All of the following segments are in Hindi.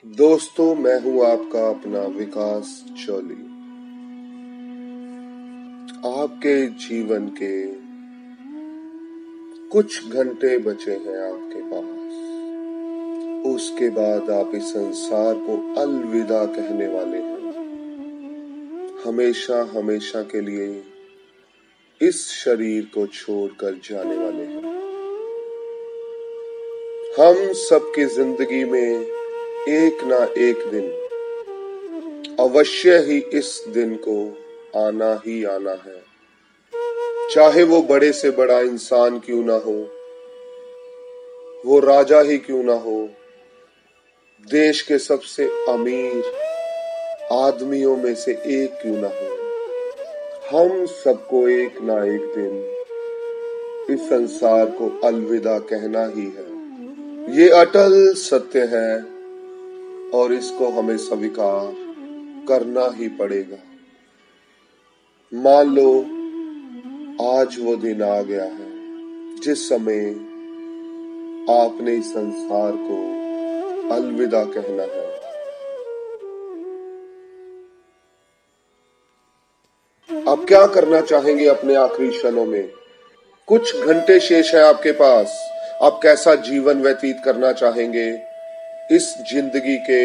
दोस्तों, मैं हूं आपका अपना विकास चौली। आपके जीवन के कुछ घंटे बचे हैं आपके पास। उसके बाद आप इस संसार को अलविदा कहने वाले हैं। हमेशा हमेशा के लिए इस शरीर को छोड़कर जाने वाले हैं। हम सबकी जिंदगी में एक ना एक दिन अवश्य ही इस दिन को आना ही आना है। चाहे वो बड़े से बड़ा इंसान क्यों ना हो, वो राजा ही क्यों ना हो, देश के सबसे अमीर आदमियों में से एक क्यों ना हो, हम सबको एक ना एक दिन इस संसार को अलविदा कहना ही है। ये अटल सत्य है और इसको हमें स्वीकार करना ही पड़ेगा। मान लो आज वो दिन आ गया है जिस समय आपने इस संसार को अलविदा कहना है। आप क्या करना चाहेंगे अपने आखिरी क्षणों में? कुछ घंटे शेष है आपके पास। आप कैसा जीवन व्यतीत करना चाहेंगे इस जिंदगी के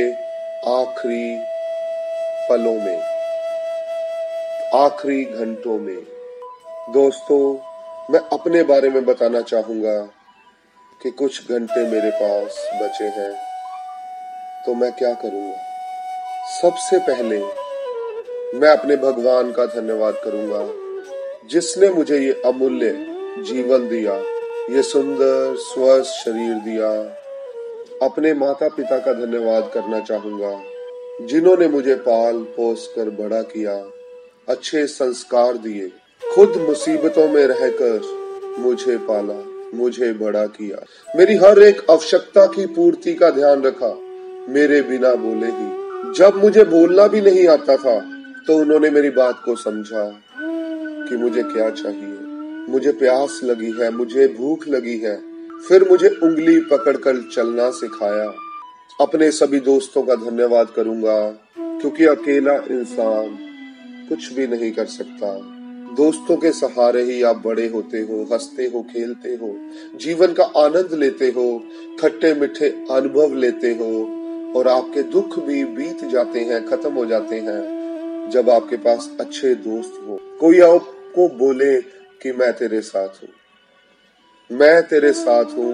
आखिरी पलों में, आखिरी घंटों में? दोस्तों, मैं अपने बारे में बताना चाहूंगा कि कुछ घंटे मेरे पास बचे हैं तो मैं क्या करूंगा। सबसे पहले मैं अपने भगवान का धन्यवाद करूंगा जिसने मुझे ये अमूल्य जीवन दिया, ये सुंदर स्वस्थ शरीर दिया। अपने माता पिता का धन्यवाद करना चाहूंगा जिन्होंने मुझे पाल पोस कर बड़ा किया, अच्छे संस्कार दिए, खुद मुसीबतों में रहकर मुझे पाला, मुझे बड़ा किया, मेरी हर एक आवश्यकता की पूर्ति का ध्यान रखा, मेरे बिना बोले ही। जब मुझे बोलना भी नहीं आता था तो उन्होंने मेरी बात को समझा कि मुझे क्या चाहिए। मुझे प्यास लगी है, मुझे भूख लगी है, फिर मुझे उंगली पकड़कर चलना सिखाया। अपने सभी दोस्तों का धन्यवाद करूंगा क्योंकि अकेला इंसान कुछ भी नहीं कर सकता। दोस्तों के सहारे ही आप बड़े होते हो, हंसते हो, खेलते हो, जीवन का आनंद लेते हो, खट्टे मीठे अनुभव लेते हो और आपके दुख भी बीत जाते हैं, खत्म हो जाते हैं जब आपके पास अच्छे दोस्त हो। कोई आपको बोले कि मैं तेरे साथ हूं, मैं तेरे साथ हूं,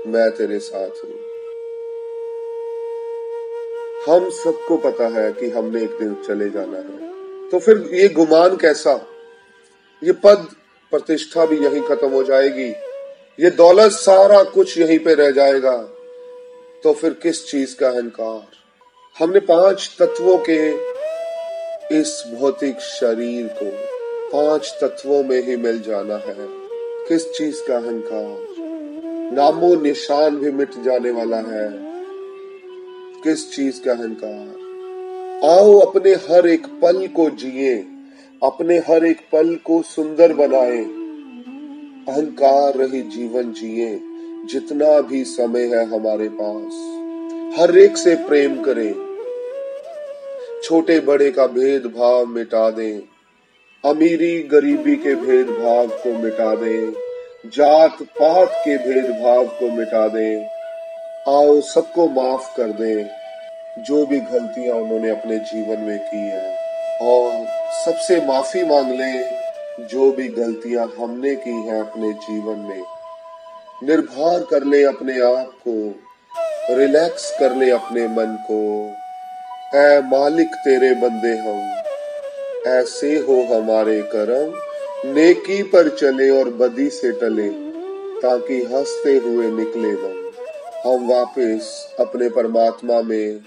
मैं तेरे साथ हूं। हम सबको पता है कि हमने एक दिन चले जाना है, तो फिर ये गुमान कैसा? ये पद प्रतिष्ठा भी यहीं खत्म हो जाएगी, ये दौलत सारा कुछ यहीं पे रह जाएगा, तो फिर किस चीज का अहंकार? हमने 5 तत्वों के इस भौतिक शरीर को 5 तत्वों में ही मिल जाना है। किस चीज का अहंकार? नामो निशान भी मिट जाने वाला है। किस चीज का अहंकार? आओ अपने हर एक पल को जिए, अपने हर एक पल को सुंदर बनाए, अहंकार रहित जीवन जिए। जितना भी समय है हमारे पास, हर एक से प्रेम करें, छोटे बड़े का भेदभाव मिटा दें, अमीरी गरीबी के भेदभाव को मिटा दें, जात पात के भेदभाव को मिटा दें। आओ सबको माफ कर दें जो भी गलतियां उन्होंने अपने जीवन में की है, और सबसे माफी मांग लें जो भी गलतियां हमने की हैं अपने जीवन में। निर्भर कर ले अपने आप को, रिलैक्स कर ले अपने मन को। ऐ मालिक तेरे बंदे हम, ऐसे हो हमारे करम, नेकी पर चले और बदी से टले, ताकि हंसते हुए निकले दम। हम वापस अपने परमात्मा में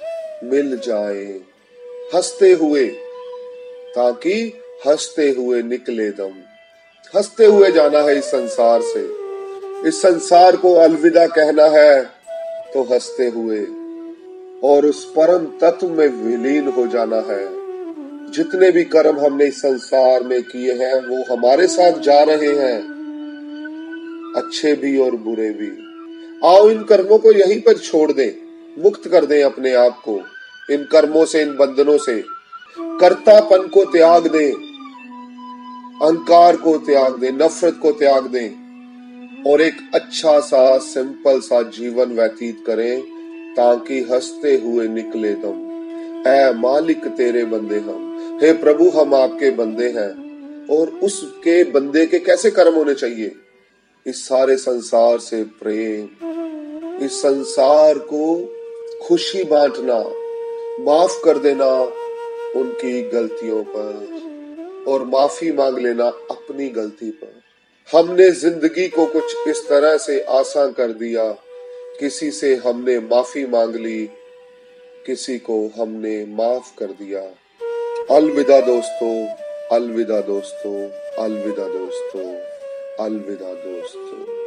मिल जाएं, हंसते हुए, ताकि हंसते हुए निकले दम। हंसते हुए जाना है इस संसार से, इस संसार को अलविदा कहना है तो हंसते हुए, और उस परम तत्व में विलीन हो जाना है। जितने भी कर्म हमने इस संसार में किए हैं वो हमारे साथ जा रहे हैं, अच्छे भी और बुरे भी। आओ इन कर्मों को यहीं पर छोड़ दें, मुक्त कर दें अपने आप को इन कर्मों से, इन बंधनों से। कर्तापन को त्याग दें, अहंकार को त्याग दें, नफरत को त्याग दें और एक अच्छा सा सिंपल सा जीवन व्यतीत करें ताकि हंसते हुए निकले दम। ऐ मालिक तेरे बंदे हम, हे प्रभु हम आपके बंदे हैं। और उसके बंदे के कैसे कर्म होने चाहिए? इस सारे संसार से प्रेम, इस संसार को खुशी बांटना, माफ कर देना उनकी गलतियों पर और माफी मांग लेना अपनी गलती पर। हमने जिंदगी को कुछ इस तरह से आसान कर दिया, किसी से हमने माफी मांग ली, किसी को हमने माफ कर दिया। अलविदा दोस्तों, अलविदा दोस्तों, अलविदा दोस्तों, अलविदा दोस्तों।